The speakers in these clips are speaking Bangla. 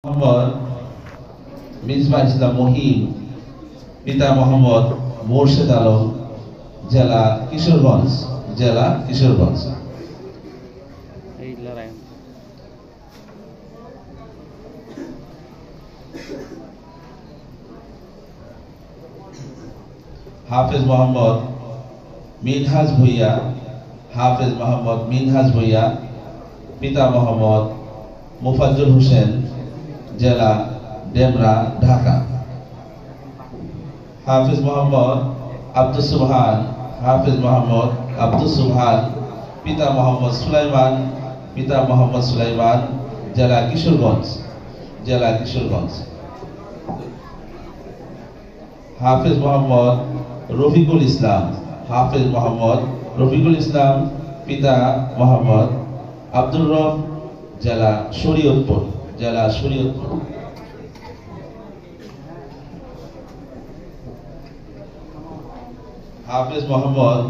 মোহাম্মদ মিসবাহ ইসলাম মহিম, পিতা মোহাম্মদ মোর্শেদ আলম, জেলা কিশোরগঞ্জ। হাফেজ মোহাম্মদ মিনহাজ ভুইয়া, পিতা মোহাম্মদ মুফাজ্জল হোসেন, জেলা ডেমরা, ঢাকা। হাফেজ মোহাম্মদ আব্দুস সুবহান, পিতা মোহাম্মদ সুলাইমান, জেলা কিশোরগঞ্জ। হাফেজ মোহাম্মদ রফিকুল ইসলাম, পিতা মোহাম্মদ আব্দুর রব, জেলা শরীয়তপুর। হাফেজ মোহাম্মদ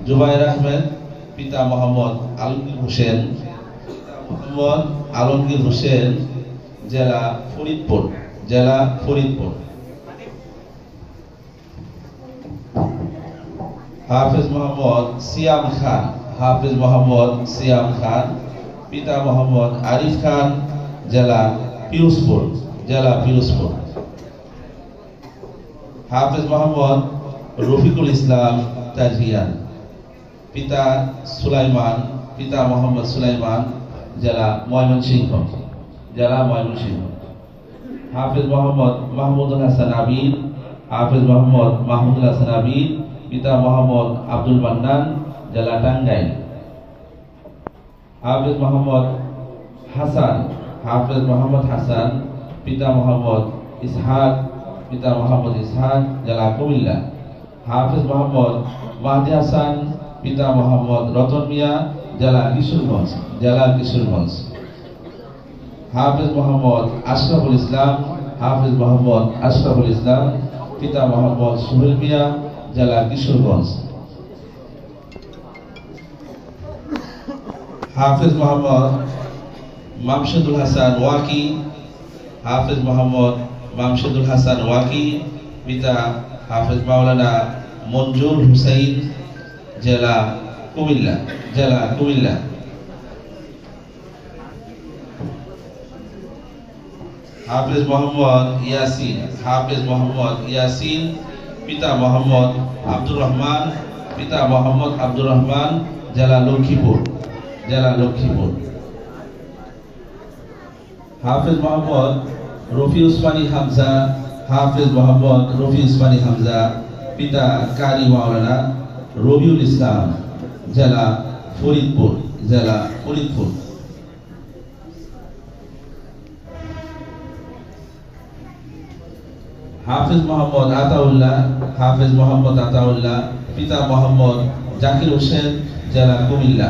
জুবায়ের আহমেদ, পিতা মোহাম্মদ আলমগীর হোসেন, জেলা ফরিদপুর। হাফেজ মোহাম্মদ সিয়াম খান, পিতা মোহাম্মদ আরিফ খান, জেলা পিরোজপুর। হাফেজ মোহাম্মদ রফিকুল ইসলাম তাজভিয়ান, পিতা মোহাম্মদ সুলাইমান, জেলা ময়মনসিংহ। হাফেজ মোহাম্মদ মাহমুদুল হাসান আবিদ, পিতা মোহাম্মদ আব্দুল মান্নান, জেলা টাঙ্গাইল। হাফেজ মোহাম্মদ হাসান, পিতা মোহাম্মদ ইসহাক, জেলা কুমিল্লা। হাফেজ মোহাম্মদ মাহদি হাসান, পিতা মোহাম্মদ রতন মিয়া, জেলা কিশোরগঞ্জ। হাফেজ মোহাম্মদ আশরাফুল ইসলাম, পিতা মোহাম্মদ সুহেল মিয়া, জেলা কিশোরগঞ্জ। হাফেজ মোহাম্মদ মামসুদুল হাসান ওয়াকি, পিতা হাফেজ মাওলানা মঞ্জুর হুসাইন, জেলা কুমিল্লা। হাফেজ মোহাম্মদ ইয়াসিন, পিতা মোহাম্মদ আব্দুর রহমান, জেলা লক্ষ্মীপুর। হাফেজ মোহাম্মদ রফি উসমানী হামজা, পিতা কারি মাওলানা রবিউল ইসলাম, জেলা ফরিদপুর। হাফেজ মোহাম্মদ আতাউল্লাহ, পিতা মোহাম্মদ জাকির হোসেন, জেলা কুমিল্লা।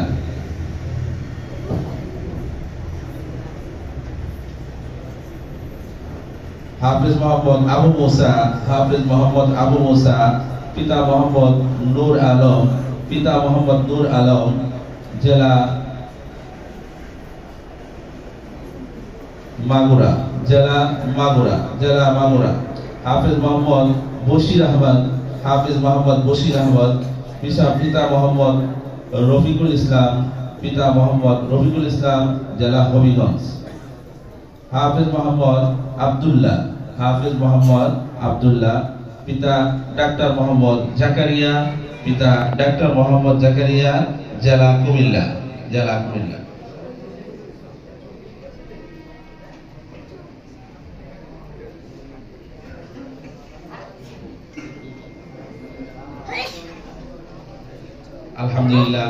হাফেজ মোহাম্মদ আবু মুসা, পিতা মোহাম্মদ নূর আলম, জেলা মাগুরা। হাফেজ মোহাম্মদ বশির আহমদ, পিতা মোহাম্মদ রফিকুল ইসলাম, জেলা হবিগঞ্জ। হাফেজ মোহাম্মদ আব্দুল্লাহ, পিতা ডাক্তার মোহাম্মদ জাকারিয়া, জেলা কুমিল্লা। আলহামদুলিল্লাহ,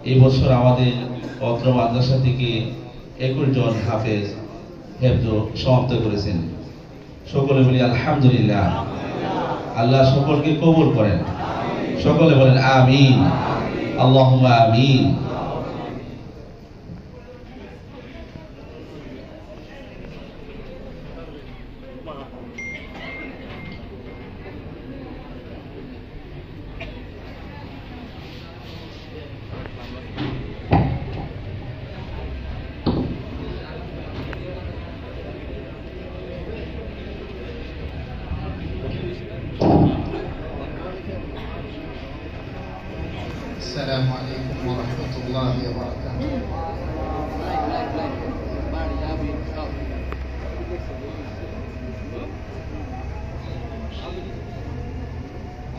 এই বছর আমাদের অত্র মাদ্রাসা থেকে 21 জন হাফেজ হেফজ সমাপ্ত করেছেন। সকলে বলি আলহামদুলিল্লাহ। আল্লাহ সকলকে কবুল করেন। সকলে বলেন আমিন, আল্লাহুম্মা আমিন। আসসালামু আলাইকুম ওয়া রাহমাতুল্লাহি ওয়া বারাকাতুহু।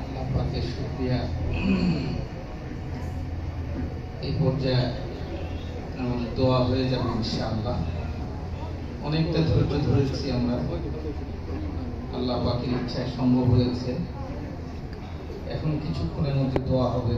আল্লাহ পাকের শুকরিয়া, এই পর্যায়ে দোয়া হয়ে যাবে ইনশাআল্লাহ। অনেকটা ধৈর্য ধরেছি আমরা, আল্লাহ পাকের ইচ্ছায় সম্ভব হয়েছে। এখন কিছুক্ষণের মধ্যে দোয়া হবে।